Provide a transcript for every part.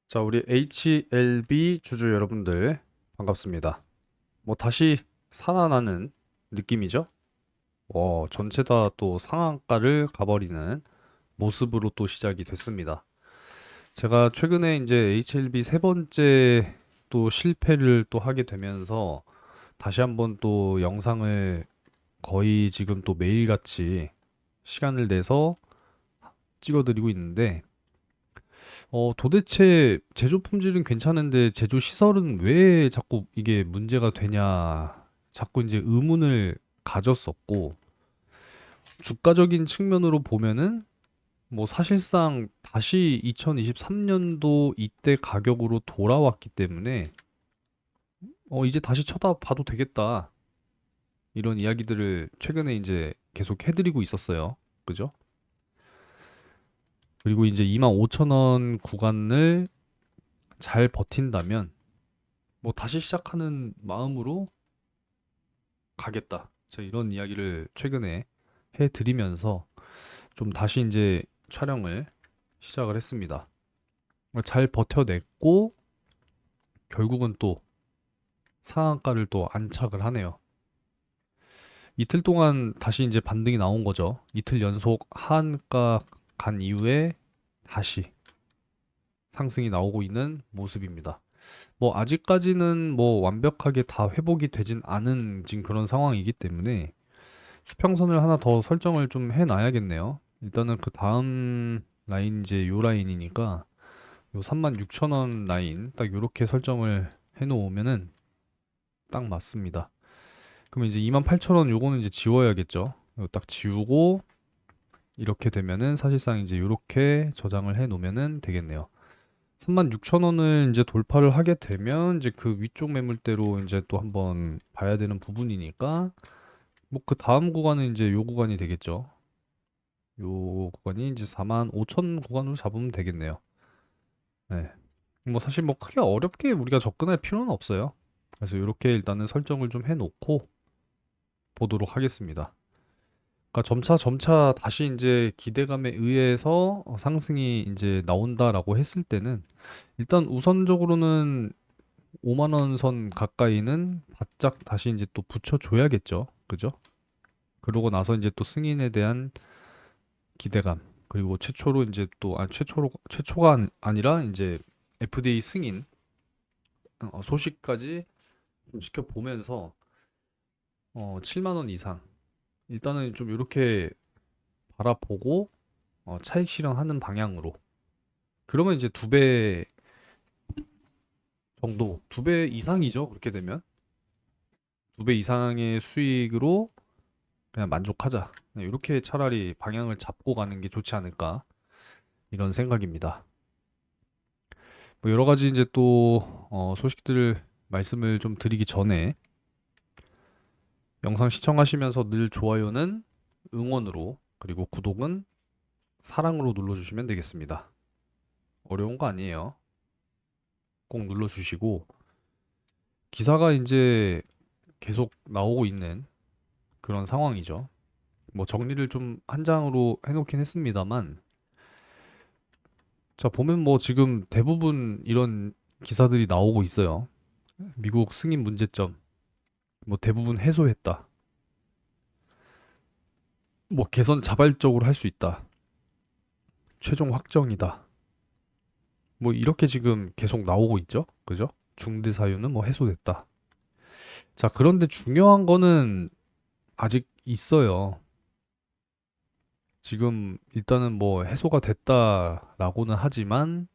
자, 우리 HLB 주주 여러분들 반갑습니다. 뭐 다시 살아나는 느낌이죠? 전체 다 또 상한가를 가버리는 모습으로 또 시작이 됐습니다. 제가 최근에 이제 HLB 세 번째 또 실패를 또 하게 되면서 다시 한번 또 영상을 거의 지금 또 매일같이 시간을 내서 찍어드리고 있는데 도대체 제조 품질은 괜찮은데 제조 시설은 왜 자꾸 이게 문제가 되냐, 자꾸 이제 의문을 가졌었고, 주가적인 측면으로 보면은 뭐 사실상 다시 2023년도 이때 가격으로 돌아왔기 때문에 이제 다시 쳐다봐도 되겠다. 이런 이야기들을 최근에 이제 계속 해드리고 있었어요. 그죠? 그리고 이제 25,000원 구간을 잘 버틴다면 뭐 다시 시작하는 마음으로 가겠다. 제가 이런 이야기를 최근에 해드리면서 좀 다시 이제 촬영을 시작을 했습니다. 잘 버텨냈고 결국은 또 상한가를 또 안착을 하네요. 이틀 동안 다시 이제 반등이 나온 거죠. 이틀 연속 하한가 간 이후에 다시 상승이 나오고 있는 모습입니다. 뭐 아직까지는 뭐 완벽하게 다 회복이 되진 않은 지금 그런 상황이기 때문에 수평선을 하나 더 설정을 좀 해놔야겠네요. 일단은 그 다음 라인 이제 요 라인이니까 요 36,000원 라인 딱 요렇게 설정을 해놓으면은 딱 맞습니다. 그러면 이제 28,000원 요거는 이제 지워야겠죠. 요거 딱 지우고 이렇게 되면은 사실상 이제 요렇게 저장을 해놓으면은 되겠네요. 36,000원을 이제 돌파를 하게 되면 이제 그 위쪽 매물대로 이제 또 한번 봐야 되는 부분이니까 뭐 그 다음 구간은 이제 요 구간이 되겠죠. 요 구간이 이제 45,000 구간으로 잡으면 되겠네요. 네. 뭐 사실 뭐 크게 어렵게 우리가 접근할 필요는 없어요. 그래서 이렇게 일단은 설정을 좀 해놓고 보도록 하겠습니다. 그러니까 점차 다시 이제 기대감에 의해서 상승이 이제 나온다라고 했을 때는 일단 우선적으로는 5만 원 선 가까이는 바짝 다시 이제 또 붙여줘야겠죠. 그죠? 그러고 나서 이제 또 승인에 대한 기대감 그리고 최초로 이제 또 최초가 아니라 이제 FDA 승인 소식까지 좀 지켜보면서 7만 원 이상 일단은 좀 이렇게 바라보고 차익 실현하는 방향으로 그러면 이제 두 배 정도 두 배 이상이죠. 그렇게 되면 두 배 이상의 수익으로 그냥 만족하자. 이렇게 차라리 방향을 잡고 가는 게 좋지 않을까 이런 생각입니다. 뭐 여러 가지 이제 또 소식들을 말씀을 좀 드리기 전에 영상 시청하시면서 늘 좋아요는 응원으로 그리고 구독은 사랑으로 눌러주시면 되겠습니다. 어려운 거 아니에요. 꼭 눌러주시고 기사가 이제 계속 나오고 있는 그런 상황이죠. 뭐 정리를 좀 한 장으로 해놓긴 했습니다만 자 보면 뭐 지금 대부분 이런 기사들이 나오고 있어요. 미국 승인 문제점 뭐 대부분 해소했다. 뭐 개선 자발적으로 할 수 있다. 최종 확정이다. 뭐 이렇게 지금 계속 나오고 있죠. 그죠? 중대 사유는 뭐 해소됐다. 자, 그런데 중요한 거는 아직 있어요. 지금 일단은 뭐 해소가 됐다라고는 하지만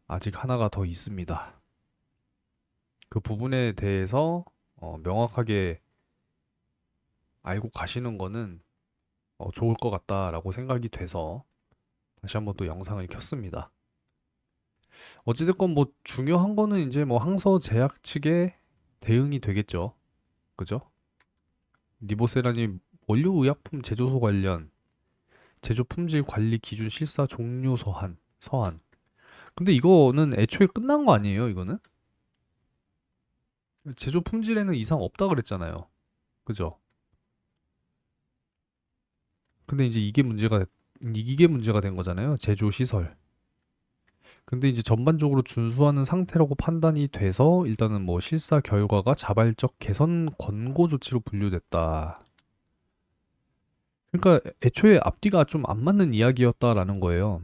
아직 하나가 더 있습니다. 그 부분에 대해서 명확하게 알고 가시는 거는 좋을 것 같다라고 생각이 돼서 다시 한번 또 영상을 켰습니다. 어찌됐건 뭐 중요한 거는 이제 뭐 항서 제약 측의 대응이 되겠죠. 그죠? 리보세라니 원료의약품 제조소 관련 제조 품질 관리 기준 실사 종료 서한. 근데 이거는 애초에 끝난 거 아니에요, 이거는? 제조 품질에는 이상 없다 그랬잖아요. 그죠? 근데 이제 이게 문제가 된 거잖아요. 제조 시설. 근데 이제 전반적으로 준수하는 상태라고 판단이 돼서 일단은 뭐 실사 결과가 자발적 개선 권고 조치로 분류됐다. 그러니까 애초에 앞뒤가 좀 안 맞는 이야기였다라는 거예요.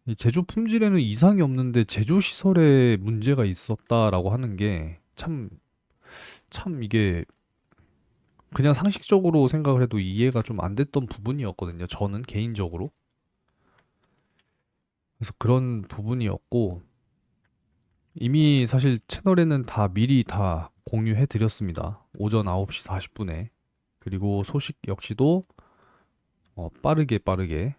이 제조 품질에는 이상이 없는데 제조 시설에 문제가 있었다라고 하는 게 참 이게 그냥 상식적으로 생각을 해도 이해가 좀 안 됐던 부분이었거든요. 저는 개인적으로. 그래서 그런 부분이었고 이미 사실 채널에는 다 미리 다 공유해 드렸습니다. 오전 9시 40분에. 그리고 소식 역시도 빠르게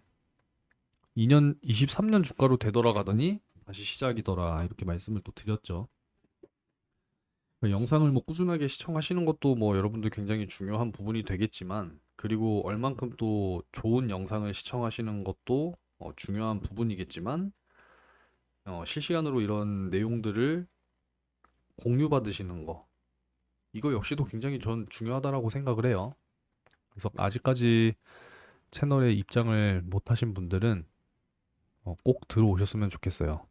23년 주가로 되돌아가더니 다시 시작이더라. 이렇게 말씀을 또 드렸죠. 영상을 뭐 꾸준하게 시청하시는 것도 뭐 여러분들 굉장히 중요한 부분이 되겠지만, 그리고 얼만큼 또 좋은 영상을 시청하시는 것도 중요한 부분이겠지만, 실시간으로 이런 내용들을 공유받으시는 거, 이거 역시도 굉장히 전 중요하다라고 생각을 해요. 그래서 아직까지 채널에 입장을 못 하신 분들은 꼭 들어오셨으면 좋겠어요.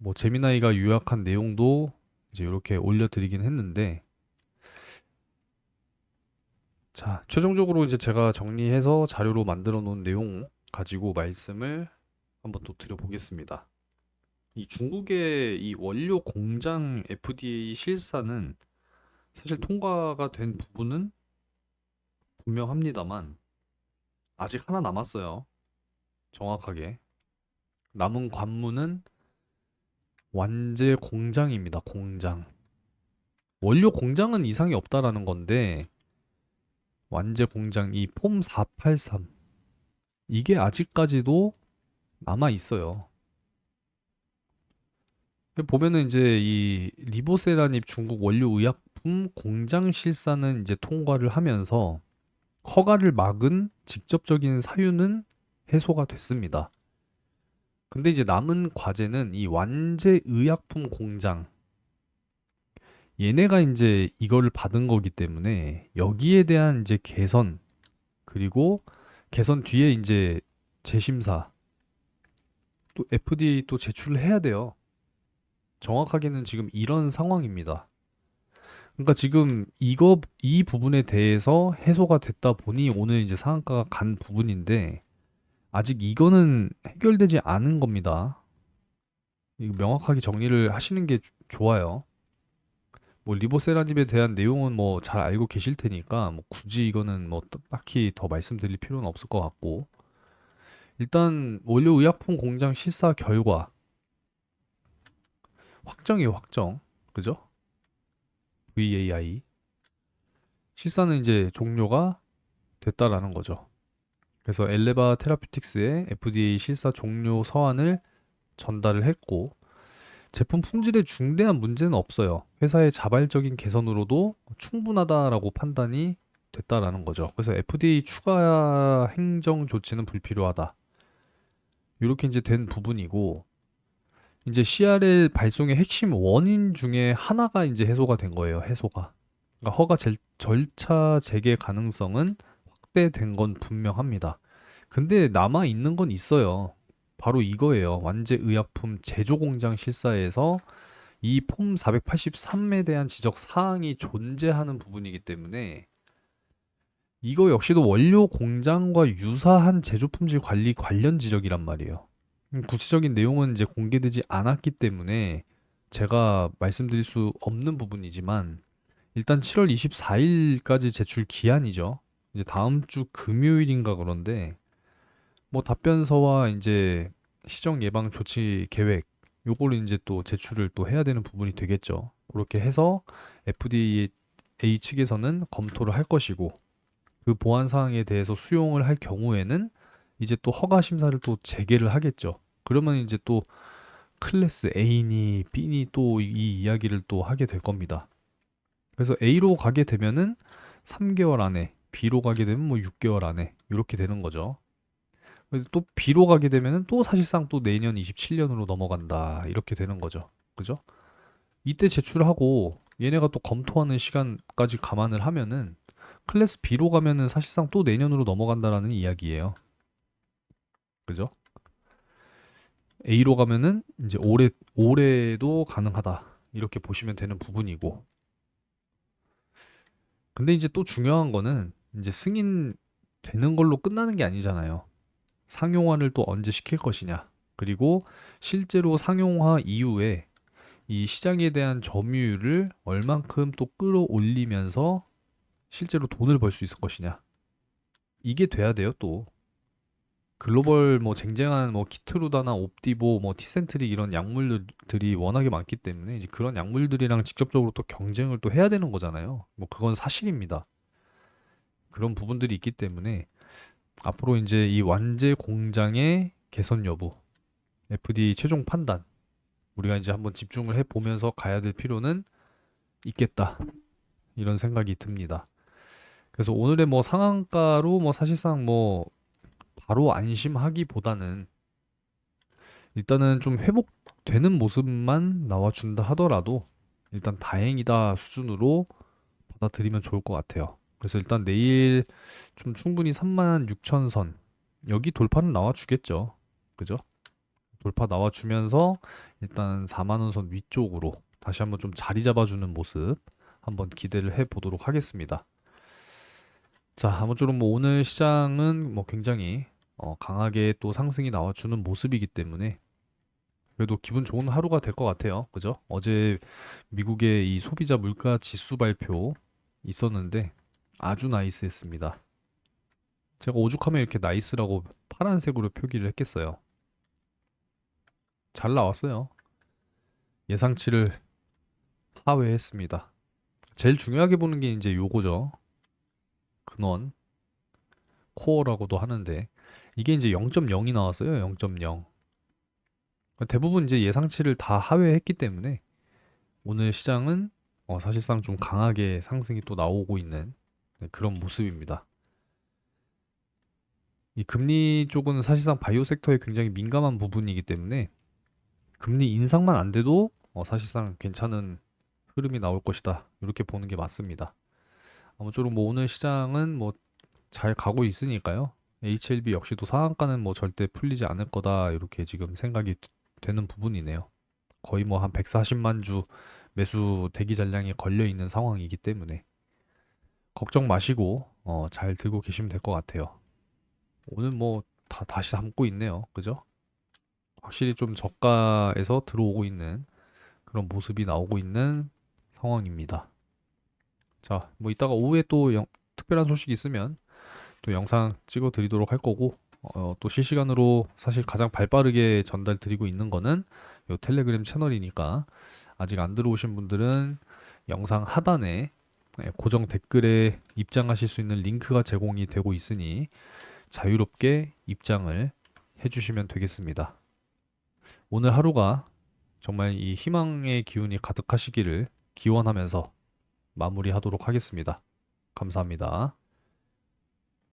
뭐 재미나이가 요약한 내용도 이제 이렇게 올려드리긴 했는데, 자, 최종적으로 이제 제가 정리해서 자료로 만들어 놓은 내용 가지고 말씀을 한번 또 드려보겠습니다. 이 중국의 이 원료 공장 FDA 실사는 사실 통과가 된 부분은 분명합니다만 아직 하나 남았어요. 정확하게. 남은 관문은 완제 공장입니다. 공장. 원료 공장은 이상이 없다라는 건데 완제 공장 이 폼 483 이게 아직까지도 남아 있어요. 보면은 이제 이 리보세라닙 중국 원료 의약품 공장 실사는 이제 통과를 하면서 허가를 막은 직접적인 사유는 해소가 됐습니다. 근데 이제 남은 과제는 이 완제 의약품 공장 얘네가 이제 이거를 받은 거기 때문에 여기에 대한 이제 개선 그리고 개선 뒤에 이제 재심사 또 FDA 또 제출을 해야 돼요. 정확하게는 지금 이런 상황입니다. 그러니까 지금 이 부분에 대해서 해소가 됐다 보니 오늘 이제 상한가가 간 부분인데 아직 이거는 해결되지 않은 겁니다. 이거 명확하게 정리를 하시는 게 좋아요. 뭐 리보세라님에 대한 내용은 뭐 잘 알고 계실 테니까 뭐 굳이 이거는 뭐 딱히 더 말씀드릴 필요는 없을 것 같고 일단 원료 의약품 공장 실사 결과 확정이에요, 확정. 그죠? VAI 실사는 이제 종료가 됐다라는 거죠. 그래서 엘레바 테라퓨틱스의 FDA 실사 종료 서한을 전달을 했고 제품 품질에 중대한 문제는 없어요. 회사의 자발적인 개선으로도 충분하다라고 판단이 됐다라는 거죠. 그래서 FDA 추가 행정 조치는 불필요하다. 이렇게 이제 된 부분이고 이제 CRL 발송의 핵심 원인 중에 하나가 이제 해소가 된 거예요. 해소가. 그러니까 절차 재개 가능성은 확대된 건 분명합니다. 근데 남아 있는 건 있어요. 바로 이거예요. 완제 의약품 제조 공장 실사에서 이 폼 483에 대한 지적 사항이 존재하는 부분이기 때문에 이거 역시도 원료 공장과 유사한 제조 품질 관리 관련 지적이란 말이에요. 구체적인 내용은 이제 공개되지 않았기 때문에 제가 말씀드릴 수 없는 부분이지만 일단 7월 24일까지 제출 기한이죠. 이제 다음 주 금요일인가 그런데 뭐 답변서와 이제 시정 예방 조치 계획 요거를 이제 또 제출을 또 해야 되는 부분이 되겠죠. 그렇게 해서 FDA 측에서는 검토를 할 것이고 그 보안 사항에 대해서 수용을 할 경우에는 이제 또 허가 심사를 또 재개를 하겠죠. 그러면 이제 또 클래스 A니 B니 또 이 이야기를 또 하게 될 겁니다. 그래서 A로 가게 되면은 3개월 안에, B로 가게 되면 뭐 6개월 안에 이렇게 되는 거죠. 그래서 또 B로 가게 되면은 또 사실상 또 내년 27년으로 넘어간다. 이렇게 되는 거죠. 그죠? 이때 제출하고 얘네가 또 검토하는 시간까지 감안을 하면은 클래스 B로 가면은 사실상 또 내년으로 넘어간다라는 이야기예요. 그죠? A로 가면은 이제 올해도 가능하다. 이렇게 보시면 되는 부분이고. 근데 이제 또 중요한 거는 이제 승인 되는 걸로 끝나는 게 아니잖아요. 상용화를 또 언제 시킬 것이냐. 그리고 실제로 상용화 이후에 이 시장에 대한 점유율을 얼만큼 또 끌어올리면서 실제로 돈을 벌 수 있을 것이냐. 이게 돼야 돼요, 또. 글로벌 뭐 쟁쟁한 뭐 키트루다나 옵디보 뭐 티센트리 이런 약물들이 워낙에 많기 때문에 이제 그런 약물들이랑 직접적으로 또 경쟁을 또 해야 되는 거잖아요. 뭐 그건 사실입니다. 그런 부분들이 있기 때문에 앞으로 이제 이 완제 공장의 개선 여부, FDA 최종 판단 우리가 이제 한번 집중을 해 보면서 가야 될 필요는 있겠다. 이런 생각이 듭니다. 그래서 오늘의 뭐 상한가로 뭐 사실상 뭐 바로 안심하기보다는 일단은 좀 회복되는 모습만 나와준다 하더라도 일단 다행이다 수준으로 받아들이면 좋을 것 같아요. 그래서 일단 내일 좀 충분히 36,000선 여기 돌파는 나와주겠죠. 그죠? 돌파 나와주면서 일단 4만 원 선 위쪽으로 다시 한번 좀 자리 잡아주는 모습 한번 기대를 해보도록 하겠습니다. 자, 아무쪼록 뭐 오늘 시장은 뭐 굉장히 강하게 또 상승이 나와주는 모습이기 때문에 그래도 기분 좋은 하루가 될 것 같아요. 그죠? 어제 미국의 이 소비자 물가 지수 발표 있었는데 아주 나이스했습니다. 제가 오죽하면 이렇게 나이스라고 파란색으로 표기를 했겠어요. 잘 나왔어요. 예상치를 하회했습니다. 제일 중요하게 보는 게 이제 요거죠. 근원, 코어라고도 하는데 이게 이제 0.0이 나왔어요. 0.0. 대부분 이제 예상치를 다 하회했기 때문에 오늘 시장은 사실상 좀 강하게 상승이 또 나오고 있는 그런 모습입니다. 이 금리 쪽은 사실상 바이오 섹터에 굉장히 민감한 부분이기 때문에 금리 인상만 안 돼도 사실상 괜찮은 흐름이 나올 것이다. 이렇게 보는 게 맞습니다. 아무쪼록 뭐 오늘 시장은 뭐 잘 가고 있으니까요. HLB 역시도 상한가는 뭐 절대 풀리지 않을 거다. 이렇게 지금 생각이 되는 부분이네요. 거의 뭐 한 140만 주 매수 대기 잔량이 걸려 있는 상황이기 때문에 걱정 마시고 잘 들고 계시면 될 것 같아요. 오늘 뭐 다시 담고 있네요. 그죠? 확실히 좀 저가에서 들어오고 있는 그런 모습이 나오고 있는 상황입니다. 자, 뭐 이따가 오후에 또 특별한 소식 있으면 또 영상 찍어 드리도록 할 거고 또 실시간으로 사실 가장 발빠르게 전달 드리고 있는 거는 요 텔레그램 채널이니까 아직 안 들어오신 분들은 영상 하단에 고정 댓글에 입장하실 수 있는 링크가 제공이 되고 있으니 자유롭게 입장을 해주시면 되겠습니다. 오늘 하루가 정말 이 희망의 기운이 가득하시기를 기원하면서 마무리하도록 하겠습니다. 감사합니다.